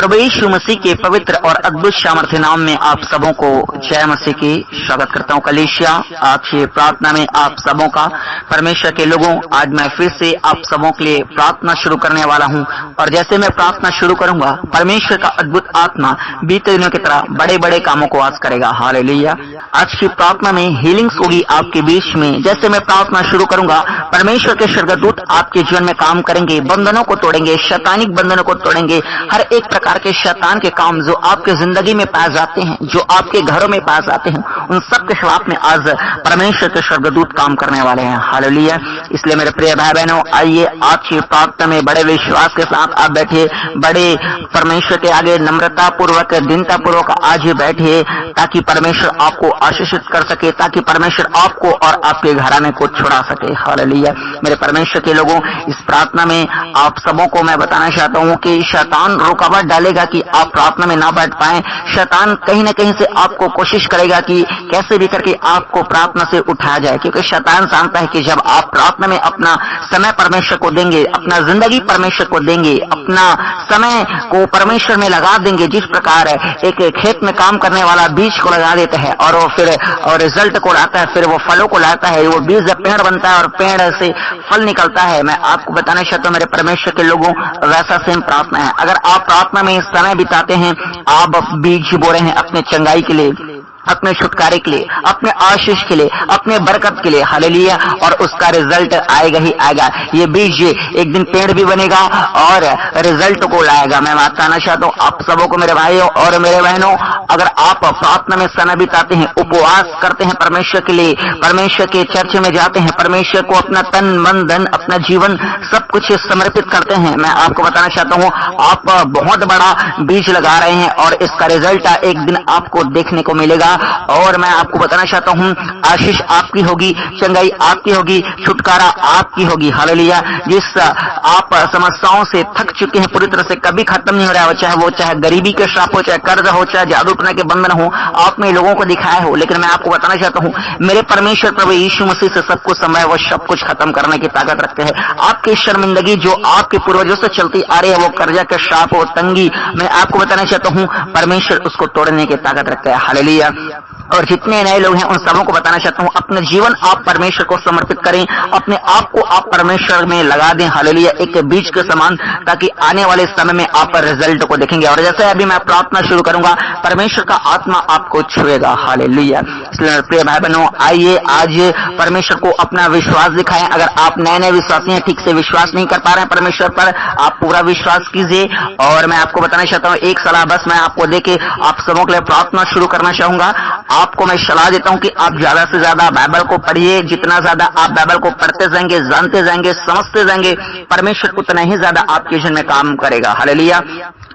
प्रभु यीशु मसीह के पवित्र और अद्भुत सामर्थ्य नाम में आप सबों को जय मसीह की स्वागत करता हूँ। कलीसिया आज की प्रार्थना में आप सबों का परमेश्वर के लोगों, आज मैं फिर से आप सबों के लिए प्रार्थना शुरू करने वाला हूँ। और जैसे मैं प्रार्थना शुरू करूंगा, परमेश्वर का अद्भुत आत्मा बीते दिनों की तरह बड़े बड़े कामों को आज करेगा। हालेलुया। आज की प्रार्थना में हीलिंग्स होगी आपके बीच में। जैसे मैं प्रार्थना शुरू करूंगा, परमेश्वर के स्वर्गदूत आपके जीवन में काम करेंगे, बंधनों को तोड़ेंगे, शैतानिक बंधनों को तोड़ेंगे। हर एक प्रकार के शैतान के काम जो आपके जिंदगी में पाए जाते हैं, जो आपके घरों में पाए जाते हैं, उन सब के खिलाफ में आज परमेश्वर के स्वर्गदूत काम करने वाले हैं। हालेलुया। इसलिए मेरे प्रिय भाई बहनों, आइए आज की प्रार्थना में बड़े विश्वास के साथ आप बैठिए, बड़े परमेश्वर के आगे नम्रता पूर्वक, दीनता पूर्वक आज बैठिए, ताकि परमेश्वर आपको आशीषित कर सके, ताकि परमेश्वर आपको और आपके घराने को छुड़ा सके। हालेलुया। मेरे परमेश्वर के लोगों, इस प्रार्थना में आप सबों को मैं बताना चाहता हूँ कि शैतान रुकावट डालेगा कि आप प्रार्थना में ना बैठ पाए। शैतान कहीं न कहीं से आपको कोशिश करेगा कि कैसे भी करके आपको प्रार्थना से उठाया जाए, क्योंकि शैतान जानता है कि जब आप प्रार्थना में अपना समय परमेश्वर को देंगे, अपना जिंदगी परमेश्वर को देंगे, अपना समय को परमेश्वर में लगा देंगे, जिस प्रकार एक खेत में काम करने वाला बीज को लगा देता है और वो फिर और रिजल्ट को लाता है, फिर वो फलों को लाता है, वो बीज पेड़ बनता है और पेड़ से फल निकलता है। मैं आपको बताना चाहता हूँ मेरे परमेश्वर के लोगों, वैसा सेम प्रार्थना है। अगर आप प्रार्थना में समय बिताते हैं, आप बीज बो रहे हैं अपने चंगाई के लिए, अपने छुटकारे के लिए, अपने आशीष के लिए, अपने बरकत के लिए। हालेलुया। और उसका रिजल्ट आएगा ही आएगा। ये बीज एक दिन पेड़ भी बनेगा और रिजल्ट को लाएगा। मैं बताना चाहता हूँ आप सबों को, मेरे भाइयों और मेरे बहनों, अगर आप प्रार्थना में समय बिताते हैं, उपवास करते हैं परमेश्वर के लिए, परमेश्वर के चर्च में जाते हैं, परमेश्वर को अपना तन मन धन अपना जीवन सब कुछ समर्पित करते हैं, मैं आपको बताना चाहता हूँ आप बहुत बड़ा बीज लगा रहे हैं और इसका रिजल्ट एक दिन आपको देखने को मिलेगा। और मैं आपको बताना चाहता हूँ आशीष आपकी होगी, चंगाई आपकी होगी, छुटकारा आपकी होगी। हालेलुया। जिस आप समस्याओं से थक चुके हैं, पूरी तरह से कभी खत्म नहीं हो रहा है, वो चाहे गरीबी के श्राप हो, चाहे कर्ज हो, चाहे जादूटना के बंधन हो, आपने लोगों को दिखाया हो, लेकिन मैं आपको बताना चाहता हूँ मेरे परमेश्वर प्रभु यीशु मसीह से सब कुछ समय वो सब कुछ खत्म करने की ताकत रखते हैं। आपकी शर्मिंदगी जो आपके पूर्वजों से चलती आ रही है, वो कर्जा के श्राप हो, तंगी, मैं आपको बताना चाहता हूँ परमेश्वर उसको तोड़ने की ताकत रखता है। हालेलुया। और जितने नए लोग हैं उन सबों को बताना चाहता हूँ अपना जीवन आप परमेश्वर को समर्पित करें, अपने आप को आप परमेश्वर में लगा दें। हालेलुया। एक बीज के समान, ताकि आने वाले समय में आप रिजल्ट को देखेंगे। और जैसे अभी मैं प्रार्थना शुरू करूंगा, परमेश्वर का आत्मा आपको छुएगा। हालेलुया। इसलिए प्रिय भाई बहनों, आइए आज परमेश्वर को अपना विश्वास दिखाएं। अगर आप नए नए विश्वासी हैं, ठीक से विश्वास नहीं कर पा रहे हैं परमेश्वर पर, आप पूरा विश्वास कीजिए। और मैं आपको बताना चाहता हूँ एक सलाह बस मैं आपको देके आप सबों के लिए प्रार्थना शुरू करना चाहूंगा। आपको मैं सलाह देता हूं कि आप ज्यादा से ज्यादा बाइबल को पढ़िए। जितना ज्यादा आप बाइबल को पढ़ते जाएंगे, जानते जाएंगे, समझते जाएंगे, परमेश्वर उतना ही ज्यादा आपके जीवन में काम करेगा। हालेलुया।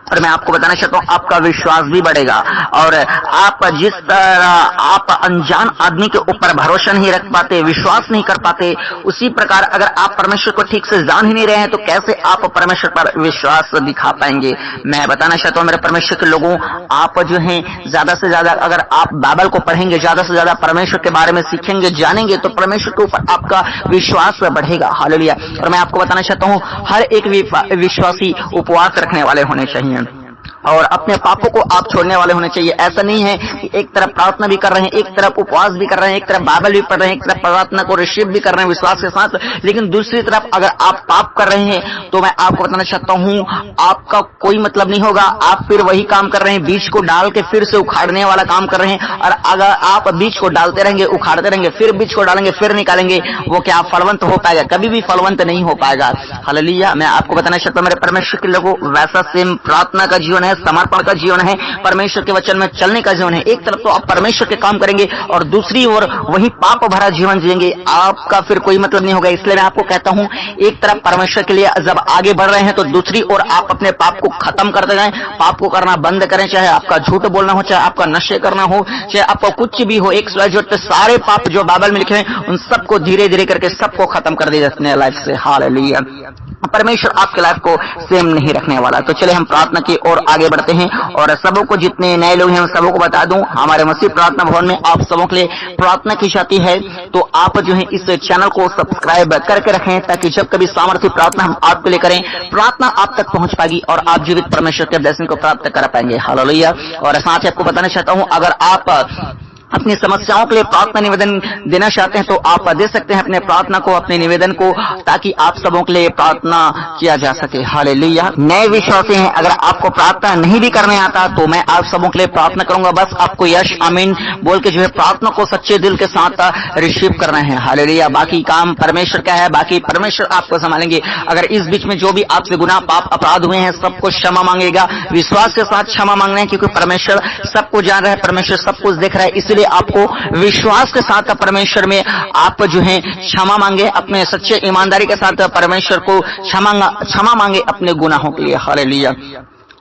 और मैं आपको बताना चाहता हूँ आपका विश्वास भी बढ़ेगा। और आप जिस तरह आप अनजान आदमी के ऊपर भरोसा नहीं रख पाते, विश्वास नहीं कर पाते, उसी प्रकार अगर आप परमेश्वर को ठीक से जान ही नहीं रहे हैं, तो कैसे आप परमेश्वर पर विश्वास दिखा पाएंगे। मैं बताना चाहता हूँ मेरे परमेश्वर के लोगों, आप जो हैं ज्यादा से ज्यादा अगर आप बाइबल को पढ़ेंगे, ज्यादा से ज्यादा परमेश्वर के बारे में सीखेंगे, जानेंगे, तो परमेश्वर के ऊपर आपका विश्वास बढ़ेगा। हालेलुया। और मैं आपको बताना चाहता हूँ हर एक विश्वासी उपवास रखने वाले होने चाहिए और अपने पापों को आप छोड़ने वाले होने चाहिए। ऐसा नहीं है कि एक तरफ प्रार्थना भी कर रहे हैं, एक तरफ उपवास भी कर रहे हैं, एक तरफ बाइबल भी पढ़ रहे हैं, एक तरफ प्रार्थना को रिसीव भी कर रहे हैं विश्वास के साथ, लेकिन दूसरी तरफ अगर आप पाप कर रहे हैं, तो मैं आपको बताना चाहता हूँ आपका कोई मतलब नहीं होगा। आप फिर वही काम कर रहे हैं, बीज को डाल के फिर से उखाड़ने वाला काम कर रहे हैं। और अगर आप बीज को डालते रहेंगे, उखाड़ते रहेंगे, फिर बीज को डालेंगे, फिर निकालेंगे, वो क्या फलवंत हो पाएगा? कभी भी फलवंत नहीं हो पाएगा। हालेलुया। मैं आपको बताना चाहता हूँ मेरे परमेश्वर के लोगों, वैसा सेम प्रार्थना का जीवन है, समर्पण का जीवन है, परमेश्वर के वचन में चलने का जीवन है। एक तरफ तो आप परमेश्वर के काम करेंगे और दूसरी ओर वही पाप भरा जीवन जिएंगे, आपका फिर कोई मतलब नहीं होगा। इसलिए मैं आपको कहता हूं एक तरफ परमेश्वर के लिए जब आगे बढ़ रहे हैं, तो दूसरी ओर आप अपने पाप को खत्म करते जाएं, पाप को करना बंद करें। चाहे आपका झूठ बोलना हो, चाहे आपका नशे करना हो, चाहे आपका कुछ भी हो, एक सारे पाप जो बाइबल में लिखे हैं उन सबको धीरे धीरे करके सबको खत्म कर दिया अपने लाइफ से। हालेलुया। परमेश्वर आपके लाइफ को सेम नहीं रखने वाला। तो चले हम प्रार्थना की ओर आगे आगे बढ़ते हैं और सबों को, जितने नए लोग हैं सबों को बता दूं, हमारे मसीह प्रार्थना भवन में आप सबों के लिए प्रार्थना की जाती है। तो आप जो है इस चैनल को सब्सक्राइब करके रखें ताकि जब कभी सामर्थ्य प्रार्थना हम आपके लिए करें, प्रार्थना आप तक पहुंच पाएगी और आप जीवित परमेश्वर के ब्लेसिंग को प्राप्त कर पाएंगे। हालेलुया। और साथ ही आपको बताना चाहता हूं, अगर आप अपनी समस्याओं के लिए प्रार्थना निवेदन देना चाहते हैं तो आप दे सकते हैं अपने प्रार्थना को, अपने निवेदन को, ताकि आप सबों के लिए प्रार्थना किया जा सके। हालेलुया। नए विश्वासी हैं, अगर आपको प्रार्थना नहीं भी करने आता तो मैं आप सबों के लिए प्रार्थना करूंगा। बस आपको यश आमीन बोल के जो है प्रार्थना को सच्चे दिल के साथ रिसीव करना है। हालेलुया। बाकी काम परमेश्वर का है, बाकी परमेश्वर आपको संभालेंगे। अगर इस बीच में जो भी आपसे गुनाह पाप अपराध हुए हैं सबको क्षमा मांगेगा, विश्वास के साथ क्षमा मांगना है, क्योंकि परमेश्वर सबको जान रहा है, परमेश्वर सब कुछ देख रहा है। इसलिए आपको विश्वास के साथ परमेश्वर में आप जो है क्षमा मांगे, अपने सच्चे ईमानदारी के साथ परमेश्वर को क्षमा मांगे अपने गुनाहों के लिए। हालेलुया।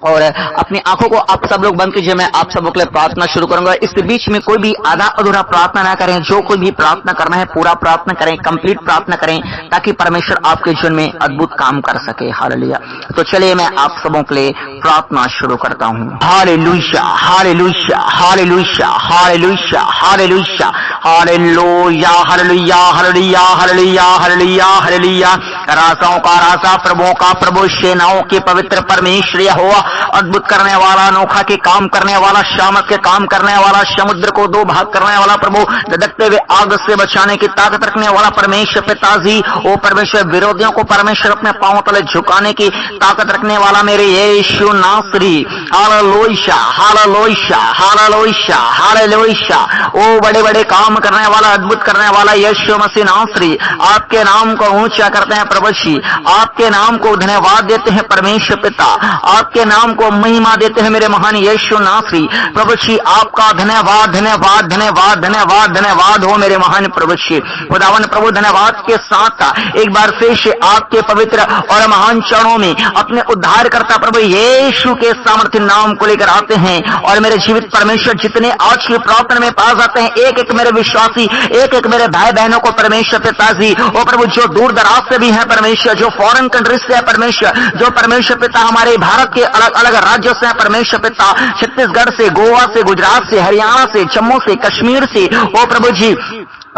और अपनी आंखों को आप सब लोग बंद कीजिए, मैं आप सबों के लिए प्रार्थना शुरू करूंगा। इस बीच में कोई भी आधा अधूरा प्रार्थना ना करें, जो कोई भी प्रार्थना करना है पूरा प्रार्थना करें, कंप्लीट प्रार्थना करें, ताकि परमेश्वर आपके जीवन में अद्भुत काम कर सके। हालेलुया। तो चलिए मैं आप सबों के लिए प्रार्थना शुरू करता हूँ। Hallelujah, hallelujah, hallelujah, hallelujah, hallelujah, hallelujah, hallelujah, hallelujah, hallelujah, hallelujah, hallelujah. राजाओं का राजा, प्रभुओं का प्रभु, सेनाओं के पवित्र परमेश्वर यहोवा, अद्भुत करने वाला, अनोखा के काम करने वाला, शामत के काम करने वाला, समुद्र को दो भाग करने वाला प्रभु, धधकते हुए आग से बचाने की ताकत रखने वाला परमेश्वर पिताजी, ओ परमेश्वर, विरोधियों को परमेश्वर अपने पांवों तले झुकाने की ताकत रखने वाला मेरे Yeshu Nasari. Hallelujah, hallelujah, hallelujah, hallelujah. ओ बड़े बड़े काम करने वाला, अद्भुत करने वाला यीशु मसीह नासरी, आपके नाम को ऊंचा करते हैं प्रभु जी, आपके नाम को धन्यवाद देते हैं परमेश्वर पिता, आपके नाम को महिमा देते हैं मेरे महान यीशु नासरी। प्रभु जी आपका धन्यवाद, धन्यवाद, धन्यवाद, धन्यवाद, धन्यवाद हो मेरे महान प्रभु जी। खुदावन प्रभु धन्यवाद के साथ एक बार फिर से आपके पवित्र और महान चरणों में अपने उद्धारकर्ता प्रभु यीशु के सामर्थ्य नाम को लेकर आते हैं। और मेरे जीवित परमेश्वर, जितने आज की प्रार्थना में पास आते हैं, एक एक मेरे विश्वासी, एक एक मेरे भाई बहनों को परमेश्वर पिताजी, ओ प्रभु, जो दूर दराज से भी है परमेश्वर, जो फॉरेन कंट्रीज से है परमेश्वर, जो परमेश्वर पिता हमारे भारत के अलग अलग राज्यों से है परमेश्वर पिता, छत्तीसगढ़ से, गोवा से, गुजरात से, हरियाणा से, जम्मू से, कश्मीर से, ओ प्रभु जी,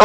ओ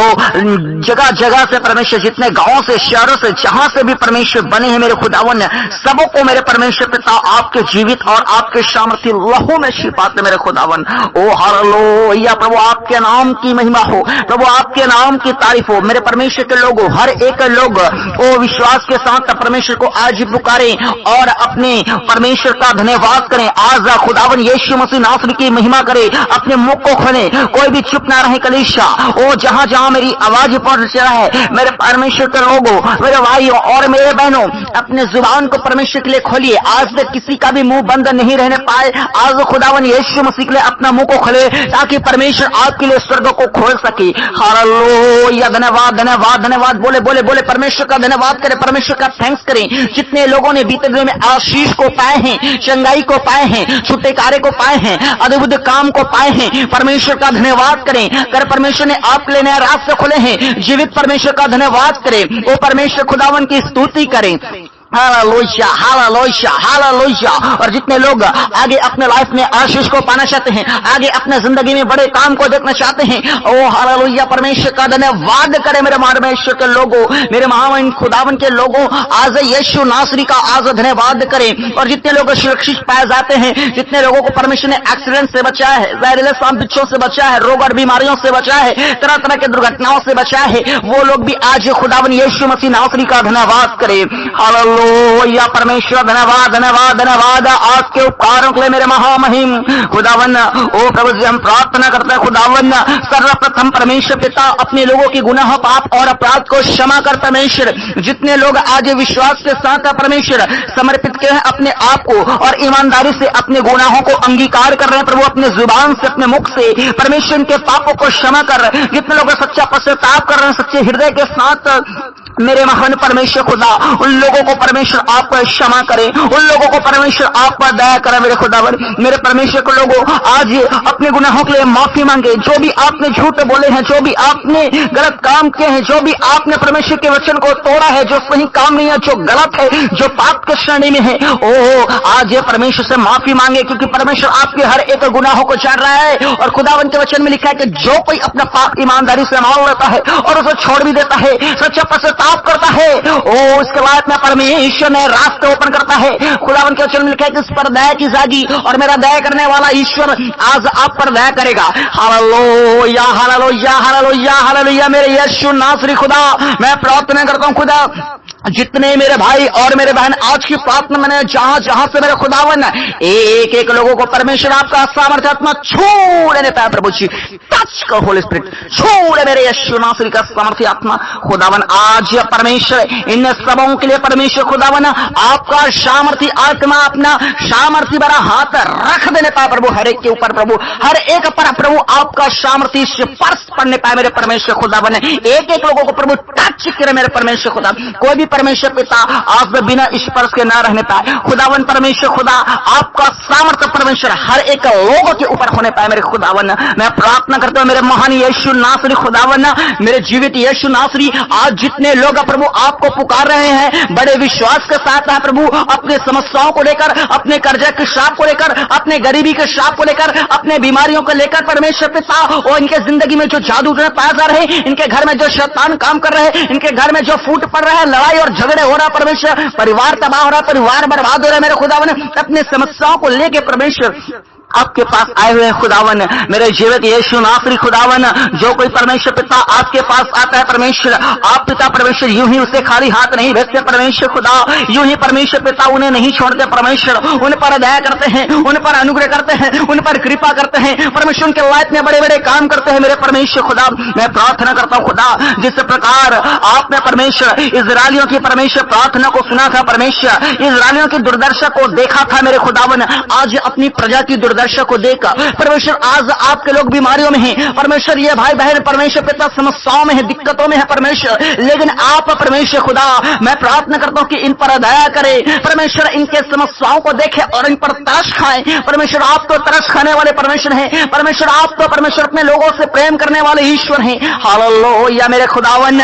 जगह जगह से परमेश्वर, जितने गांवों से, शहरों से, जहां से भी परमेश्वर बने हैं मेरे खुदावन, सबों को मेरे परमेश्वर पिता आपके जीवित और आपके सामर्थ्य लहू में छिपाते मेरे खुदावन। ओ हालेलुया प्रभु, आपके नाम की महिमा हो प्रभु, आपके नाम की तारीफ हो। मेरे परमेश्वर के लोगों, हर एक लोग ओ विश्वास के साथ परमेश्वर को आज पुकारें और अपने परमेश्वर का धन्यवाद करें। आज खुदावन यीशु मसीह नासरी की महिमा करें, अपने मुख को खोलें, कोई भी चुप ना रहे कलीसिया। ओ जहां जहां मेरी आवाज पहुंच रहा है मेरे परमेश्वर के लोगों, मेरे भाइयों और मेरे बहनों, अपने जुबान को परमेश्वर के लिए खोलिए। आज तक किसी का भी मुंह बंद नहीं रहने पाए, आज खुदावन यीशु मसीह के लिए अपना मुंह को खोले, ताकि परमेश्वर आपके लिए स्वर्ग को खोल सके। हालेलुया, धन्यवाद, धन्यवाद, धन्यवाद। बोले बोले बोले परमेश्वर का धन्यवाद करें, परमेश्वर का थैंक्स करें। जितने लोगों ने बीते दिनों में आशीष को पाए हैं, चंगाई को पाए हैं, छुटकारे को पाए हैं, अद्भुत काम को पाए हैं, परमेश्वर का धन्यवाद करें। कर परमेश्वर ने आपके लिए नया रास्ते खोले हैं, जीवित परमेश्वर का धन्यवाद करें। वो परमेश्वर खुदावन की स्तुति करें। Hallelujah, hallelujah, hallelujah. और जितने लोग आगे अपने लाइफ में आशीष को पाना चाहते हैं, आगे अपने जिंदगी में बड़े काम को देखना चाहते हैं, ओ हालेलुया, परमेश्वर का धन्यवाद करें मेरे परमेश्वर के लोगों, मेरे महान खुदावन के लोगों। आज यीशु नासरी का आज धन्यवाद करें। और जितने लोग सुरक्षित पाए जाते हैं, जितने लोगों को परमेश्वर ने एक्सीडेंट से बचाया है, जहरीले सांप बिच्छों से बचाया है, रोग और बीमारियों से बचाया है, तरह तरह के दुर्घटनाओं से बचाया है, वो लोग भी आज खुदावन यीशु मसीह नासरी का धन्यवाद करें। हालेलुया परमेश्वर, धन्यवाद, धन्यवाद, धन्यवाद आपके उपकारों के लिए मेरे महामहिम खुदावन। ओ प्रभु जी, हम प्रार्थना करते हैं खुदावन, सर्वप्रथम परमेश्वर पिता, अपने लोगों की गुनाह, पाप और अपराध को क्षमा कर परमेश्वर। जितने लोग आज विश्वास के साथ परमेश्वर समर्पित किए हैं अपने आप को और ईमानदारी से अपने गुनाहों को अंगीकार कर रहे हैं प्रभु, अपने जुबान से, अपने मुख से परमेश्वर के पापों को क्षमा कर। जितने लोग सच्चा पश्चाताप कर रहे हैं, सच्चे हृदय के साथ मेरे महान परमेश्वर खुदा, उन लोगों को परमेश्वर आप क्षमा करें, उन लोगों को परमेश्वर आप दया करें। मेरे खुदावन, मेरे परमेश्वर के लोगों आज अपने गुनाहों के लिए माफी मांगे। जो भी आपने झूठ बोले हैं, जो भी आपने गलत काम किए हैं, जो भी आपने परमेश्वर के वचन को तोड़ा है, जो सही काम नहीं है, जो गलत है, जो पाप के श्रेणी में है, आज ये परमेश्वर से माफी मांगे, क्योंकि परमेश्वर आपके हर एक गुनाहों को जान रहा है। और खुदावन के वचन में लिखा है कि जो कोई अपना पाप ईमानदारी से मान लेता है और उसे छोड़ भी देता है, सच्चा पश्चाताप करता है, उसके बाद में परमेश्वर ने रास्ते ओपन करता है। खुदावन के वचन में लिखा है कि इस पर दया की जागी और मेरा दया करने वाला ईश्वर आज आप पर दया करेगा। Hallelujah, hallelujah, hallelujah, hallelujah. मेरे यीशु नासरी खुदा, मैं प्रार्थना करता हूं खुदा, जितने मेरे भाई और मेरे बहन आज की प्रार्थना मैंने जहां जहां से मेरे खुदावन एक एक लोगों को परमेश्वर आपका सामर्थ्य आत्मा छू लेने पाए प्रभु जी, टच कर होली स्पिरिट, छू ले मेरे यीशु नासरी का सामर्थ्य आत्मा खुदावन। आज परमेश्वर इन सबों के लिए परमेश्वर खुदावन आपका सामर्थ्य आत्मा अपना सामर्थ्य भरा हाथ रख देने पाए प्रभु, हर एक के ऊपर प्रभु, हर एक पर प्रभु आपका सामर्थ्य स्पर्श पड़ने पाए मेरे परमेश्वर खुदावन। एक एक लोगों को प्रभु टच करे मेरे परमेश्वर खुदा। कोई भी परमेश्वर पिता आज बिना स्पर्श के ना रहने पाए खुदावन। परमेश्वर खुदा आपका सामर्थ्य परमेश्वर हर एक लोगों के ऊपर होने पाए मेरे खुदावन। मैं प्रार्थना करता हूं मेरे महान यीशु नासरी खुदावन, मेरे जीवित यीशु नासरी, आज जितने लोग प्रभु आपको पुकार रहे हैं बड़े विश्वास के साथ है प्रभु, अपने समस्याओं को लेकर, अपने कर्जे के श्राप को लेकर, अपने गरीबी के श्राप को लेकर, अपने बीमारियों को लेकर परमेश्वर पिता, और इनके जिंदगी में जो जादू पाया जा रहे हैं, इनके घर में जो शैतान काम कर रहे हैं, इनके घर में जो फूट पड़ रहा है, लड़ाई और झगड़े हो रहा परमेश्वर, परिवार तबाह हो रहा, परिवार बर्बाद हो रहा है मेरे खुदावन, अपने समस्याओं को लेके परमेश्वर आपके पास आए हुए खुदावन, मेरे जीवित यीशु नासरी खुदावन। जो कोई परमेश्वर पिता आपके पास आता है परमेश्वर, आप पिता परमेश्वर यूं ही उसे खाली हाथ नहीं भेजते परमेश्वर खुदा, यूं ही परमेश्वर पिता उन्हें नहीं छोड़ते परमेश्वर, उन पर दया करते हैं, उन पर अनुग्रह करते हैं, उन पर कृपा करते हैं परमेश्वर, उनके लाइफ में बड़े बड़े काम करते हैं मेरे परमेश्वर खुदा। मैं प्रार्थना करता हूं खुदा, जिस प्रकार आपने परमेश्वर इजरायलियों की परमेश्वर प्रार्थना को सुना था परमेश्वर, इजरायलियों की दुर्दशा को देखा था मेरे खुदावन, आज अपनी प्रजा की दुर्दशा को देखा परमेश्वर, आज आपके लोग बीमारियों में हैं परमेश्वर, ये भाई बहन परमेश्वर पिता समस्याओं में है, दिक्कतों में है परमेश्वर, लेकिन आप परमेश्वर खुदा, मैं प्रार्थना करता हूं कि इन पर दया करे परमेश्वर, इनके समस्याओं को देखे और इन पर तरस खाए परमेश्वर। आप तो तरस खाने वाले परमेश्वर हैं परमेश्वर, आप तो परमेश्वर अपने लोगों से प्रेम करने वाले ईश्वर हैं। हालेलुया मेरे खुदावन,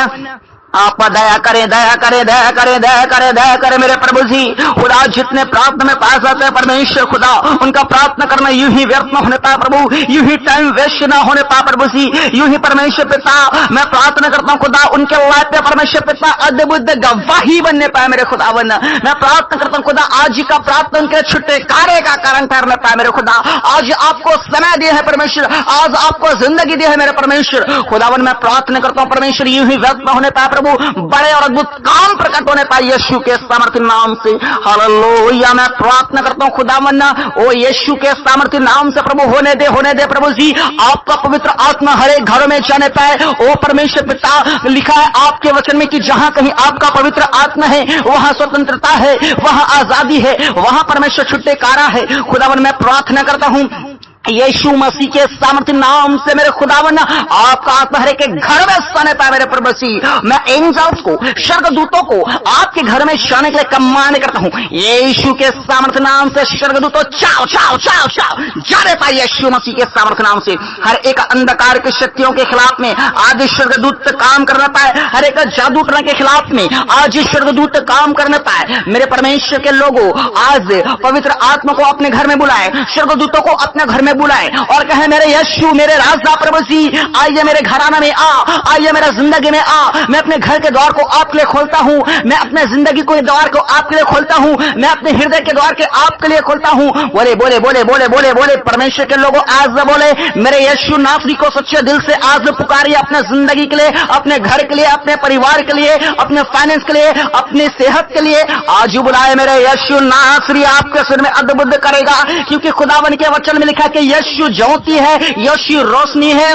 आप दया करें, दया करें, दया करें, दया करें, दया करें मेरे प्रभु जी खुदा। जितने प्रार्थना में पास आते हैं परमेश्वर खुदा, उनका प्रार्थना करना यूं ही व्यर्थ न होने पाए प्रभु, यूं ही टाइम वेस्ट न होने पाए प्रभु जी, यूं ही परमेश्वर पिता मैं प्रार्थना करता हूं खुदा, उनके लाइफ पे परमेश्वर पिता अद्भुत गवाही बनने पाए मेरे खुदावन। मैं प्रार्थना करता हूं खुदा, आज का प्रार्थना उनके छुटकारे का कारण ठहरने पाए मेरे खुदा। आज आपको समय दिया है परमेश्वर, आज आपको जिंदगी दी है मेरे परमेश्वर खुदावन। मैं प्रार्थना करता हूं परमेश्वर, यूं ही व्यर्थ न होने पाए बड़े और अद्भुत काम प्रकट होने पाए यीशु के सामर्थ्य नाम से। हालेलुया मैं प्रार्थना करता हूं खुदावन, ओ यीशु के सामर्थ्य नाम से प्रभु होने दे प्रभु जी, आपका पवित्र आत्मा हर एक घरों में जाने पाए। ओ परमेश्वर पिता, लिखा है आपके वचन में कि जहां कहीं आपका पवित्र आत्मा है वहां स्वतंत्रता है, वहां आजादी है, वहां परमेश्वर छुटकारा है खुदावन। मैं प्रार्थना करता हूं यीशु मसीह के सामर्थ्य नाम से मेरे खुदावन, आपका आत्मा हर एक घर में सोने पाए मेरे प्रभु जी। मैं एंजल्स को, स्वर्गदूतों को आपके घर में सोने के लिए कमांड करता हूं यीशु के सामर्थ्य नाम से। स्वर्गदूतों चाओ चाओ चाओ चाओ जाने पाए यीशु मसीह के सामर्थ्य नाम से। हर एक अंधकार की शक्तियों के खिलाफ में आज स्वर्गदूत काम करना पाए, हर एक जादू टोना के खिलाफ में आज स्वर्गदूत काम करने पाए मेरे परमेश्वर के लोगों। आज पवित्र आत्मा को अपने घर में बुलाए, स्वर्गदूतों को अपने घर में बुलाए और कहे मेरे यीशु, मेरे राजा प्रभु जी, आइए मेरे घराना में आइए मेरा जिंदगी में मैं अपने घर के द्वार को आपके लिए खोलता हूं, मैं अपने जिंदगी को द्वार को आपके लिए खोलता हूं, मैं अपने हृदय के द्वार के आपके लिए खोलता हूं। बोले बोले बोले बोले बोले बोले परमेश्वर के लोगों, आज बोले मेरे यीशु नासरी को सच्चे दिल से आज पुकारिए अपने जिंदगी के लिए, अपने घर के लिए, अपने परिवार के लिए, अपने फाइनेंस के लिए, अपनी सेहत के लिए। आज बुलाए मेरे यीशु नासरी आपके सिर में अद्भुत करेगा, क्योंकि खुदावन के वचन में लिखा कि यीशु ज्योति है, यीशु रोशनी है,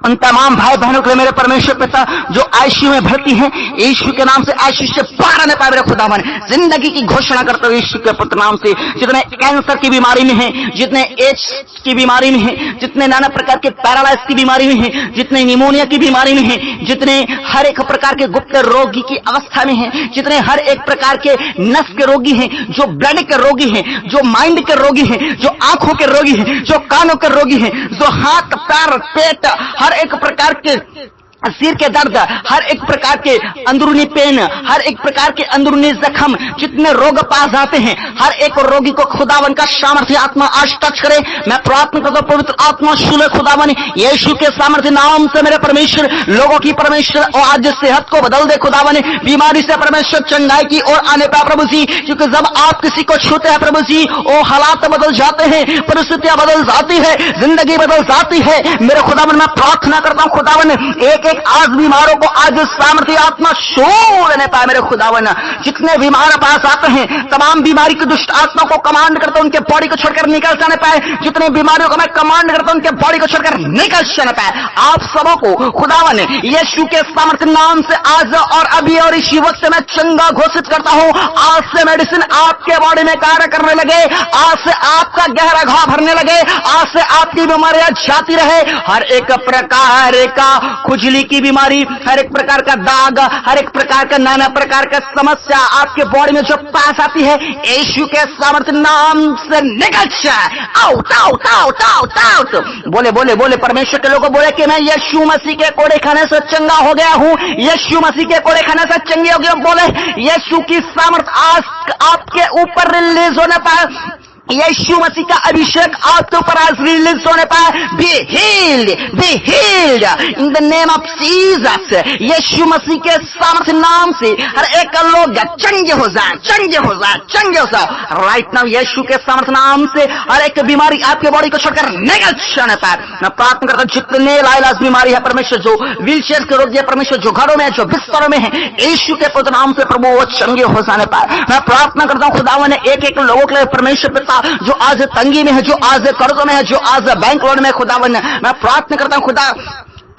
उन तमाम भाई बहनों के लिए मेरे परमेश्वर पिता जो आईसीयू में भर्ती हैं, यीशु के नाम से आईसीयू से बाहर आने पाए मेरे खुदावन। जिंदगी की घोषणा करते हुए यीशु के पुत्र नाम से, जितने कैंसर की बीमारी में हैं, जितने एड्स की बीमारी में हैं, जितने नाना प्रकार के पैरालाइज की बीमारी में हैं, जितने निमोनिया की बीमारी में हैं, जितने हर एक प्रकार के गुप्त रोगी की अवस्था में हैं, जितने हर एक प्रकार के नस के रोगी हैं, जो ब्लड के रोगी हैं, जो माइंड के रोगी हैं, जो आंखों के रोगी हैं, जो कानों के रोगी हैं, जो हाथ पैर पेट हर एक प्रकार के सिर के दर्द, हर एक प्रकार के अंदरूनी पेन, हर एक प्रकार के अंदरूनी जख्म, जितने रोग पास आते हैं, हर एक रोगी को खुदावन का सामर्थ्य आत्मा आज टच करे। मैं प्रार्थना करता हूं पवित्र आत्मा शुले खुदावन यीशु के सामर्थ्य नाम से मेरे परमेश्वर लोगों की परमेश्वर और आज सेहत को बदल दे खुदावन। बीमारी से परमेश्वर चंगाई की ओर आने पाए प्रभु जी, क्योंकि जब आप किसी को छूते हैं प्रभु जी, वो हालात बदल जाते हैं, परिस्थितियां बदल जाती है, जिंदगी बदल जाती है मेरे खुदावन। मैं प्रार्थना करता हूं खुदावन एक आज बीमारों को आज सामर्थ्य आत्मा शो लेने पाए मेरे खुदावन। जितने बीमार पास आते हैं तमाम बीमारी की दुष्ट आत्मा को कमांड करता हूं उनके बॉडी को छोड़कर निकल जाने पाए। जितने बीमारियों को मैं कमांड करता हूं उनके बॉडी को छोड़कर निकल जाने पाए। आप सबों को खुदावन यीशु के सामर्थ्य नाम से आज और अभी और इसी वक्त से मैं चंगा घोषित करता हूं। आज से मेडिसिन आपके बॉडी में कार्य करने लगे, आज से आपका गहरा घाव भरने लगे, आज से आपकी बीमारियां जाती रहे। हर एक प्रकार का खुजली की बीमारी, हर एक प्रकार का दाग, हर एक प्रकार का नाना प्रकार का समस्या आपके बॉडी में जो पास आती है यीशु के सामर्थ्य नाम से निकल जाए। Out out out out out. बोले बोले बोले परमेश्वर के लोगों बोले कि मैं यीशु मसीह के कोड़े खाने से चंगा हो गया हूं, यीशु मसीह के कोड़े खाने से चंगे हो गए। बोले यीशु की सामर्थ्य आज आपके ऊपर रिलीज होने पाए, यीशु मसीह का अभिषेक आपके ऊपर आज रिलीज होने पाए। Be healed in the name of Jesus. Yeshu Masih के सामर्थ्य नाम से हर एक लोग चंगे हो जाए, चंगे हो जाए, चंगे हो जाए राइट नाउ। यीशु के सामर्थ्य नाम से हर एक बीमारी आपके बॉडी को छोड़कर निकल जाने पाए। मैं प्रार्थना करता हूं जितने लाइलाज बीमारी है परमेश्वर, जो व्हील चेयर के रोगी है परमेश्वर, जो घरों में जो बिस्तरों में है यीशु के पुत्र नाम से प्रभु वो चंगे हो जाने पाए। मैं प्रार्थना करता हूं खुदावन एक एक लोगों के लिए परमेश्वर पिता जो आज तंगी में है, जो आज कर्जों में है, जो आज बैंक लोन में खुदावन, मैं प्रार्थना करता हूं खुदा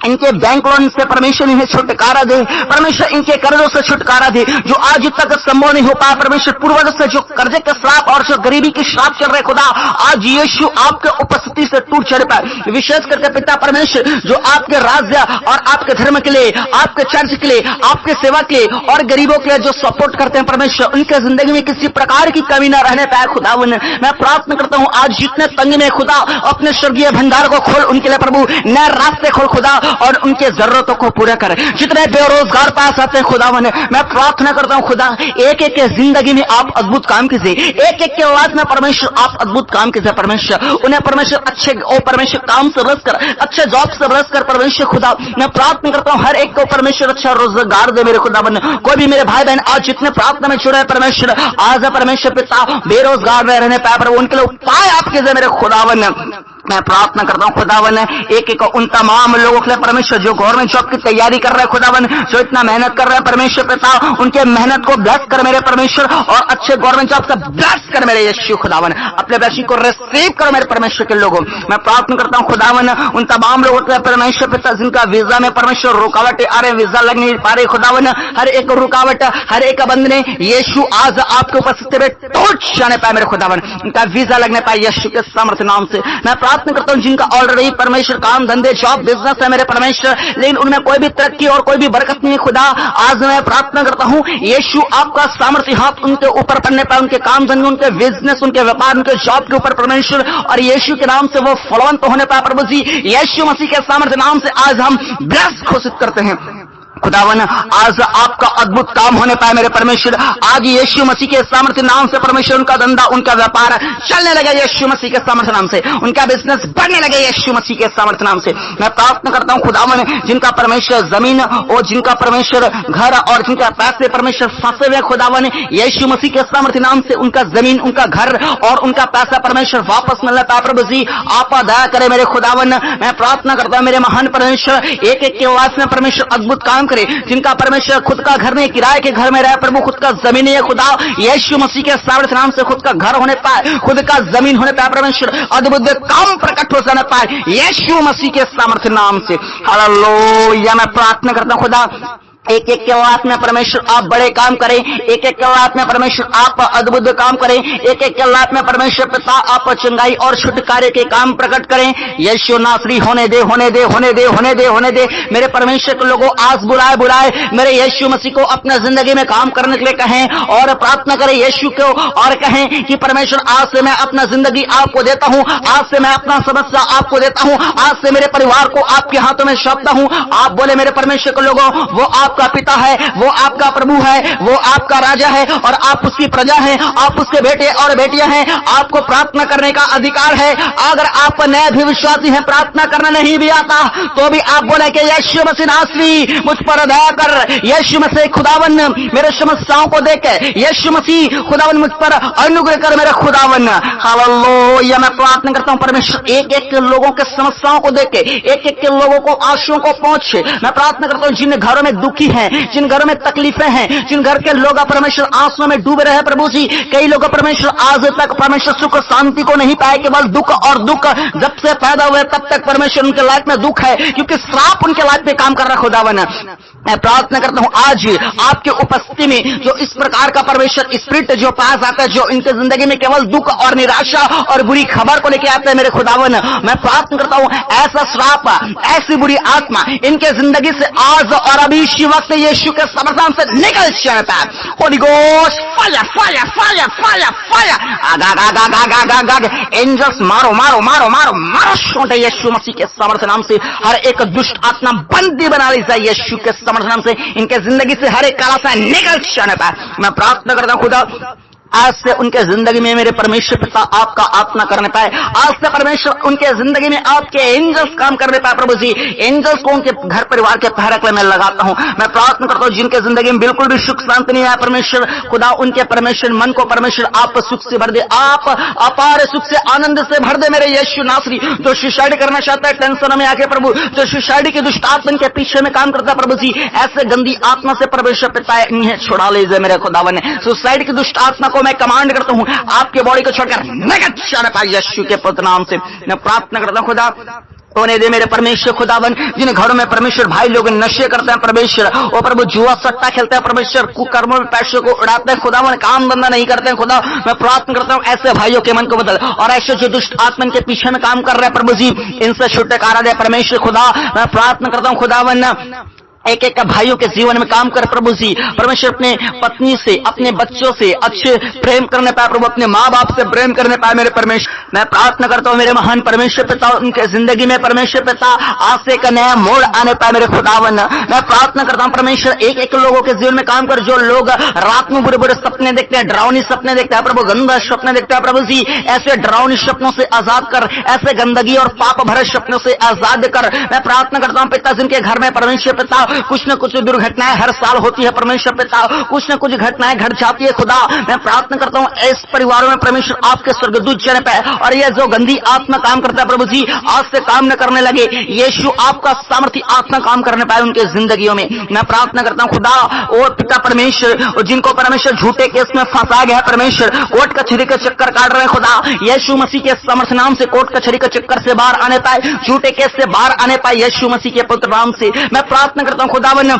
इनके बैंक लोन से परमेश्वर इन्हें छुटकारा दे, परमेश्वर इनके कर्जों से छुटकारा दे जो आज तक संभव नहीं हो पाया। परमेश्वर पूर्वज से जो कर्जे के श्राप और जो गरीबी की श्राप चल रहे खुदा आज यीशु आपके उपस्थिति से टूट चढ़ पाए। विशेष करके पिता परमेश्वर जो आपके राज्य और आपके धर्म के लिए, आपके चर्च के लिए, आपके सेवा के लिए और गरीबों के लिए जो सपोर्ट करते हैं परमेश्वर, उनके जिंदगी में किसी प्रकार की कमी न रहने पाए खुदावन। मैं प्रार्थना करता हूं आज जितने तंगी में खुदा अपने स्वर्गीय भंडार को खोल उनके लिए प्रभु, नए रास्ते खोल खुदा और उनके जरूरतों को पूरा करे। जितने बेरोजगार पास आते हैं खुदावन, मैं प्रार्थना करता हूं खुदा एक एक के जिंदगी में आप अद्भुत काम कीजिए, एक एक के लाइफ में परमेश्वर आप अद्भुत काम कीजिए परमेश्वर। उन्हें परमेश्वर अच्छे परमेश्वर काम से रस कर, अच्छे जॉब से रस कर परमेश्वर खुदा। मैं प्रार्थना करता हूं हर एक को परमेश्वर अच्छा रोजगार दे मेरे खुदावन। कोई भी मेरे भाई बहन आज जितने प्रार्थना में जुड़े परमेश्वर आज परमेश्वर पिता बेरोजगार में रहने पाए पर उनके लिए उपाय आप कीजिए मेरे खुदावन। मैं प्रार्थना करता हूं खुदावन एक एक उन तमाम लोगों के लिए परमेश्वर जो गवर्नमेंट जॉब की तैयारी कर रहे हैं खुदावन, जो इतना मेहनत कर रहे हैं परमेश्वर पिता, उनके मेहनत को ब्लेस कर मेरे परमेश्वर और अच्छे गवर्नमेंट जॉब से ब्लेस कर मेरे यीशु खुदावन। अपने ब्लेसिंग को रिसीव करो मेरे परमेश्वर के लोगों। मैं प्रार्थना करता हूं खुदावन उन तमाम लोगों के लिए परमेश्वर पिता जिनका वीजा में परमेश्वर रुकावटें आ रहे, वीजा लग नहीं पा रहे खुदावन, हर एक रुकावट हर एक बंधने यीशु आज आपके उपस्थिति में टूट जाने पाए मेरे खुदावन, उनका वीजा लगने पाए यीशु के सामर्थ्य नाम से। मैं प्रार्थना करता हूं जिनका ऑलरेडी परमेश्वर काम धंधे जॉब बिजनेस है मेरे परमेश्वर, लेकिन उनमें कोई भी तरक्की और कोई भी बरकत नहीं है खुदा, आज मैं प्रार्थना करता हूं यीशु आपका सामर्थ्य हाथ उनके ऊपर पड़ने पाए, उनके काम धंधे, उनके बिजनेस, उनके व्यापार, उनके जॉब के ऊपर परमेश्वर, और यीशु के नाम से वो फलवंत होने पाए प्रभु जी। यीशु मसीह के सामर्थ्य नाम से आज हम ब्लेस घोषित करते हैं खुदावन। आज आपका अद्भुत काम होने पाए मेरे परमेश्वर। आज यीशु मसीह के सामर्थ्य नाम से परमेश्वर उनका धंधा, उनका व्यापार चलने लगे यीशु मसीह के सामर्थ्य नाम से, उनका बिजनेस बढ़ने लगे यीशु मसीह के सामर्थ्य नाम से। मैं प्रार्थना करता हूं खुदावन जिनका परमेश्वर जमीन और जिनका परमेश्वर घर और जिनका पैसे परमेश्वर फंसे हुए खुदावन, यीशु मसीह के सामर्थ्य नाम से उनका जमीन, उनका घर और उनका पैसा परमेश्वर वापस मिलने पाए प्रभु जी। आप दया करें मेरे खुदावन। मैं प्रार्थना करता हूं मेरे महान परमेश्वर एक एक के वास में परमेश्वर अद्भुत काम करे, जिनका परमेश्वर खुद का घर नहीं, किराए के घर में रहे प्रभु, खुद का जमीन है खुदा, यीशु मसीह के सामर्थ्य नाम से खुद का घर होने पाए, खुद का जमीन होने पाए परमेश्वर, अद्भुत काम प्रकट हो जाने पाए यीशु मसीह के सामर्थ्य नाम से। हालेलुया। मैं प्रार्थना करता हूं खुदा, एक एक के लाइफ में परमेश्वर आप बड़े काम करें, एक एक के लाइफ में परमेश्वर आप अद्भुत काम करें, एक एक के लाइफ में परमेश्वर पिता आप चंगाई और छुटकारे के काम प्रकट करें। यीशु नासरी होने दे, होने दे, होने दे, होने दे, होने दे। मेरे परमेश्वर के लोगों आज बुलाए मेरे यीशु मसीह को अपने जिंदगी में काम करने के लिए कहें और प्रार्थना करें यीशु को, और कहें कि परमेश्वर आज से मैं अपना जिंदगी आपको देता हूं, आज से मैं अपना समस्या आपको देता हूं, आज से मेरे परिवार को आपके हाथों में सौंपता हूं। आप बोले मेरे परमेश्वर के लोगों, वो आपका पिता है, वो आपका प्रभु है, वो आपका राजा है और आप उसकी प्रजा हैं, आप उसके बेटे और बेटियां हैं। आपको प्रार्थना करने का अधिकार है। अगर आप नए भी विश्वासी हैं, प्रार्थना करना नहीं भी आता तो भी आप बोले कि यीशु मसीह नासरी मुझ पर दया कर, यीशु मसीह खुदावन मेरे समस्याओं को देख, यीशु मसीह खुदावन मुझ पर अनुग्रह कर मेरे खुदावन। हालेलुया। मैं प्रार्थना करता हूं परमेश्वर एक एक लोगों के समस्याओं को देख के एक एक के लोगों को आंसुओं को पहुंचे। मैं प्रार्थना करता हूं जिन घरों में दुखी हैं, जिन घरों में तकलीफें हैं, जिन घर के लोग परमेश्वर आंसुओं में डूबे रहे प्रभु जी, कई लोग परमेश्वर आज तक परमेश्वर सुख शांति को नहीं पाए, केवल दुख और दुख, जब से पैदा हुए तब तक परमेश्वर उनके लाइफ में दुख है, क्योंकि श्राप उनके लाइफ में काम कर रहा खुदावन। मैं प्रार्थना करता हूं आज आपके उपस्थिति में जो इस प्रकार का परमेश्वर स्पिरिट जो पास आता है, जो इनके जिंदगी में केवल दुख और निराशा और बुरी खबर को लेके आता है मेरे खुदावन, मैं प्रार्थना करता हूं ऐसा श्राप, ऐसी बुरी आत्मा इनके जिंदगी से आज और अभी इसी वक्त यीशु के समर्थन से निकल जाता है। Holy ghost fire fire fire fire fire, angels मारो मारो मारो मारो मारो छोटे यीशु मसीह के समर्थ नाम से हर एक दुष्ट आत्मा बंदी बना ली जाए यीशु के समर्थ नाम से। इनके जिंदगी से हर एक काला सा निकल जाने पाए। मैं प्रार्थना करता हूं खुदा आज से उनके जिंदगी में मेरे परमेश्वर पिता आपका आत्मा करने पाए, आज से परमेश्वर उनके जिंदगी में आपके एंजल्स काम करने पाए प्रभु जी। एंजल्स को उनके घर परिवार के पहरे के मैं लगाता हूं। मैं प्रार्थना करता हूं जिनके जिंदगी में बिल्कुल भी सुख शांति नहीं है परमेश्वर खुदा, उनके परमेश्वर मन को परमेश्वर आप सुख से भर दे, आप अपार सुख से आनंद से भर दे मेरे यीशु नासरी। जो सुसाइड करना चाहता है टेंशन में आके प्रभु, जो सुसाइड की दुष्ट आत्मा के पीछे में काम करता है प्रभु जी, ऐसे गंदी आत्मा से परमेश्वर पिता इन्हें छुड़ा लीजिए मेरे खुदावन। सुसाइड की दुष्ट आत्मा को मैं कमांड करता हूं आपके बॉडी को छोड़कर निकल जाने पाए यीशु के पुत्र नाम से। मैं प्रार्थना करता हूं खुदा होने दे मेरे परमेश्वर खुदावन, जिन घरों में परमेश्वर भाई लोग नशे करते हैं परमेश्वर, वो प्रभु जुआ सट्टा खेलते हैं परमेश्वर, कुकर्मों में पैसों को उड़ाते हैं खुदावन, काम धंधा नहीं करते हैं खुदा। मैं प्रार्थना करता हूं ऐसे भाइयों के मन को बदल, और ऐसे जो दुष्ट आत्मन के पीछे में काम कर रहे हैं प्रभु जी, इनसे छुटकारा दे परमेश्वर खुदा। मैं प्रार्थना करता हूं खुदावन एक एक का भाइयों के जीवन में काम कर प्रभु जी। परमेश्वर अपने पत्नी से, अपने बच्चों से अच्छे प्रेम करने पाए प्रभु, अपने माँ बाप से प्रेम करने पाए मेरे परमेश्वर। मैं प्रार्थना करता हूँ मेरे महान परमेश्वर पिता, उनके जिंदगी में परमेश्वर पिता आज से एक नया मोड़ आने पाए मेरे खुदावन। मैं प्रार्थना करता हूँ परमेश्वर एक एक लोगों के जीवन में काम कर, जो लोग रात में बुरे बुरे सपने देखते हैं, डरावनी सपने देखते हैं प्रभु, गंदा सपने देखते हैं प्रभु जी, ऐसे डरावनी सपनों से आजाद कर, ऐसे गंदगी और पाप भरे सपनों से आजाद कर। मैं प्रार्थना करता हूँ पिता जिनके घर में परमेश्वर पिता कुछ न कुछ दुर्घटनाएं हर साल होती है परमेश्वर पिता, कुछ न कुछ घटनाएं घट जाती है खुदा। मैं प्रार्थना करता हूँ इस परिवारों में परमेश्वर आपके स्वर्गदूत चले पाए, और ये जो गंदी आत्मा काम करता है प्रभु जी आज से काम न करने लगे, यीशु आपका सामर्थ्य आत्मा काम करने पाए उनके जिंदगियों में। मैं प्रार्थना करता हूँ खुदा और पिता परमेश्वर, जिनको परमेश्वर झूठे केस में फंसा गया है परमेश्वर, कोर्ट कचहरी के चक्कर काट रहे हैं खुदा, यीशु मसीह के समर्थ नाम से कोर्ट कचहरी के चक्कर से बाहर आने पाए, झूठे केस से बाहर आने पाए यीशु मसीह के पुत्र नाम से। मैं प्रार्थना करता हूँ खुदावन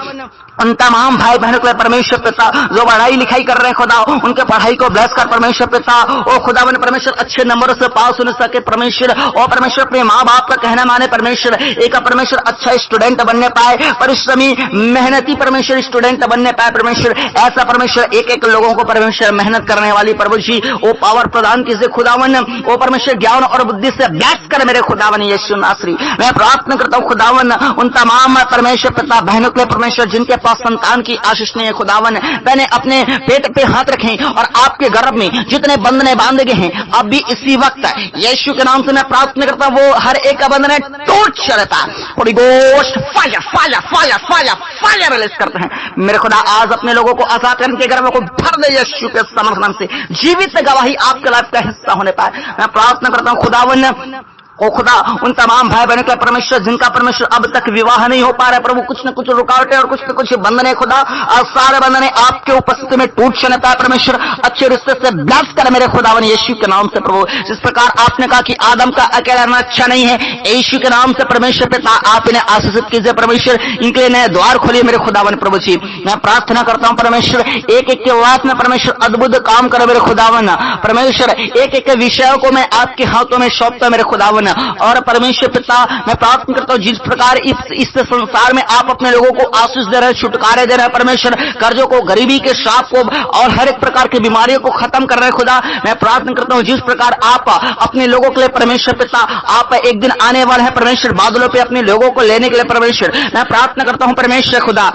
उन तमाम भाई बहनों के परमेश्वर पिता जो पढ़ाई लिखाई कर रहे हैं खुदा, उनके पढ़ाई को ब्लेस कर परमेश्वर पिता। ओ खुदावन परमेश्वर अच्छे नंबरों से पास होने सके परमेश्वर, और परमेश्वर अपने माँ बाप का कहना माने परमेश्वर, एक परमेश्वर अच्छा स्टूडेंट बनने पाए, परिश्रमी मेहनती परमेश्वर स्टूडेंट बनने पाए परमेश्वर। ऐसा परमेश्वर एक एक लोगों को परमेश्वर मेहनत करने वाली प्रभु जी वो पावर प्रदान कीजिए खुदावन, वो परमेश्वर ज्ञान और बुद्धि से ब्लेस कर मेरे खुदावन यीशु नासरी। मैं प्रार्थना करता हूँ खुदावन उन तमाम परमेश्वर पिता बहनों के परमेश्वर जिनके संतान की आशीष नहीं है खुदावन, मैंने अपने पेट पे हाथ रखें और आपके गर्भ में जितने बंधने बांधे गए हैं अब भी इसी वक्त यीशु के नाम से मैं प्रार्थना करता हूं वो हर एक का बंधन टूट चलता है। Holy ghost fire fire fire fire fire release करते हैं मेरे खुदा। आज अपने लोगों को आजाद करने के गर्भ को भर दे यीशु के समर्थ नाम से, जीवित गवाही आपके लाइफ का हिस्सा होने पाए। मैं प्रार्थना करता हूं खुदावन खुदा उन तमाम भाई बहनों के परमेश्वर जिनका परमेश्वर अब तक विवाह नहीं हो पा रहा है प्रभु, कुछ न कुछ रुकावटें और कुछ न कुछ बंधने खुदा, और सारे बंधने आपके उपस्थिति में टूट चले पाए परमेश्वर, अच्छे रिश्ते से ब्लेस कर मेरे खुदावन यीशु के नाम से प्रभु। जिस प्रकार आपने कहा कि आदम का अकेला रहना अच्छा नहीं है, यीशु के नाम से परमेश्वर पिता आप इन्हें आशीषित कीजिए परमेश्वर, इनके लिए नए द्वार खोलिए मेरे खुदावन प्रभु जी। मैं प्रार्थना करता हूं परमेश्वर एक एक के लाइफ में परमेश्वर अद्भुत काम करो मेरे खुदावन परमेश्वर, एक एक विषयों को मैं आपके हाथों में सौंपता मेरे खुदावन। और परमेश्वर पिता मैं प्रार्थना करता हूं जिस प्रकार इस संसार में आप अपने लोगों को आशीष दे रहे हैं, छुटकारे दे रहे हैं परमेश्वर, कर्जों को, गरीबी के श्राप को और हर एक प्रकार की बीमारियों को खत्म कर रहे हैं खुदा। मैं प्रार्थना करता हूं जिस प्रकार आप अपने लोगों के लिए परमेश्वर पिता आप एक दिन आने वाले हैं परमेश्वर बादलों पे अपने लोगों को लेने के लिए परमेश्वर, मैं प्रार्थना करता हूं परमेश्वर खुदा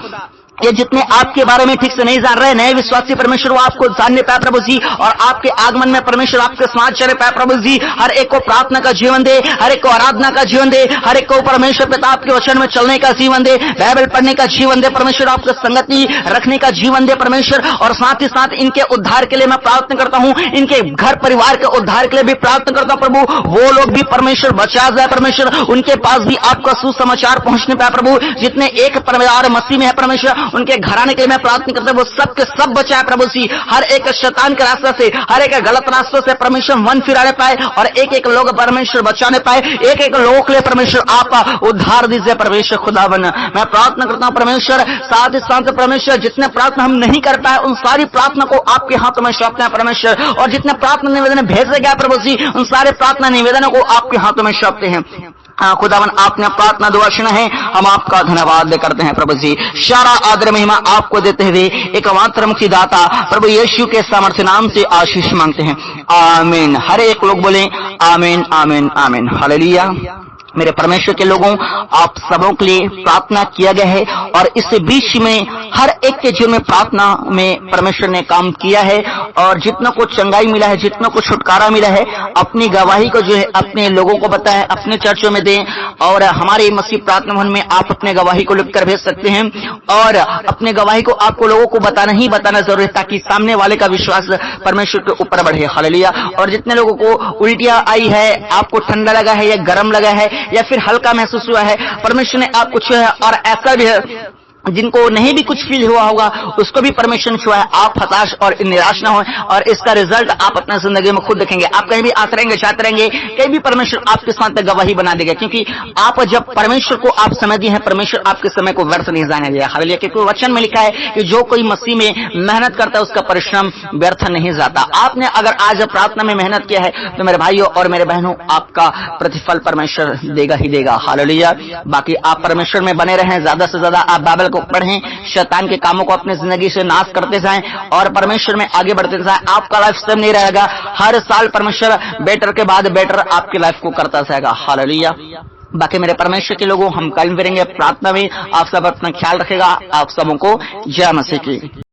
ये जितने आपके बारे में ठीक से नहीं जान रहे नए विश्वासी परमेश्वर वो आपको जानने पाए प्रभु जी, और आपके आगमन में परमेश्वर आपके समाज चले पाए प्रभु जी। हर एक को प्रार्थना का जीवन दे, हर एक को आराधना का जीवन दे, हर एक को परमेश्वर पिता आपके वचन में चलने का जीवन दे, बाइबल पढ़ने का जीवन दे परमेश्वर, आपके संगति रखने का जीवन दे परमेश्वर। और साथ ही साथ इनके उद्धार के लिए मैं प्रार्थना करता हूं, इनके घर परिवार के उद्धार के लिए भी प्रार्थना करता हूं प्रभु, वो लोग भी परमेश्वर बचा जाए परमेश्वर, उनके पास भी आपका सुसमाचार पहुंचने पाए प्रभु। जितने एक परिवार मसीह में है परमेश्वर उनके घराने के लिए मैं प्रार्थना करता हूं वो सब के सब बचाए प्रभु जी, हर एक शैतान के रास्ते से, हर एक गलत रास्तों से परमेश्वर मन फिराने पाए और एक एक लोग परमेश्वर बचाने पाए, एक एक लोगों के लिए परमेश्वर आप उद्धार दीजिए परमेश्वर खुदावन। मैं प्रार्थना करता हूं परमेश्वर साथ ही साथ परमेश्वर जितने प्रार्थना हम नहीं कर पाए उन सारी प्रार्थना को आपके हाथों में सौंपते हैं परमेश्वर, और जितने प्रार्थना निवेदन भेजे गए प्रभु जी उन सारे प्रार्थना निवेदनों को आपके हाथों में सौंपते हैं खुदावन। आपने प्रार्थना दुआ सुना है, हम आपका धन्यवाद करते हैं प्रभु जी। सारा आदर महिमा आपको देते हुए एक मात्र मुक्तिदाता प्रभु यीशु के सामर्थ्य नाम से आशीष मांगते हैं, आमीन। हर एक लोग बोले आमीन आमीन आमीन हालेलुया। मेरे परमेश्वर के लोगों आप सबों के लिए प्रार्थना किया गया है, और इस बीच में हर एक के जीवन में प्रार्थना में परमेश्वर ने काम किया है, और जितना को चंगाई मिला है, जितना को छुटकारा मिला है, अपनी गवाही को जो है अपने लोगों को बताएं, अपने चर्चों में दें, और हमारे मसीह प्रार्थना भवन में आप अपने गवाही को लिख कर भेज सकते हैं, और अपने गवाही को आपको लोगों को बताना ही बताना जरूरी है ताकि सामने वाले का विश्वास परमेश्वर के ऊपर बढ़े हालेलुया। और जितने लोगों को उल्टियां आई है, आपको ठंडा लगा है या गर्म लगा है या फिर हल्का महसूस हुआ है, परमेश्वर ने आपको छुआ है, और ऐसा भी है जिनको नहीं भी कुछ फील हुआ होगा उसको भी परमेश्वर ने छुआ है, आप हताश और निराश ना हो, और इसका रिजल्ट आप अपने जिंदगी में खुद देखेंगे। आप कहीं भी आते रहेंगे, जाते रहेंगे, कहीं भी परमेश्वर आपके साथ गवाही बना देगा, क्योंकि आप जब परमेश्वर को आप समय दिए हैं परमेश्वर आपके समय को व्यर्थ नहीं जाने दिया हालेलुया। क्योंकि वचन में लिखा है कि जो कोई मसीह में मेहनत करता है उसका परिश्रम व्यर्थ नहीं जाता। आपने अगर आज प्रार्थना में मेहनत किया है तो मेरे भाइयों और मेरे बहनों आपका प्रतिफल परमेश्वर देगा ही देगा हालेलुया। बाकी आप परमेश्वर में बने रहें, ज्यादा से ज्यादा आप बाइबल को पढ़ें, शैतान के कामों को अपनी जिंदगी से नाश करते जाएं और परमेश्वर में आगे बढ़ते जाएं। आपका लाइफ सेम नहीं रहेगा, हर साल परमेश्वर बेटर के बाद बेटर आपकी लाइफ को करता जाएगा हालेलुया। बाकी मेरे परमेश्वर के लोगों हम कल मिलेंगे प्रार्थना में, आप सब अपना ख्याल रखेगा। आप सबों को जय मसीह की।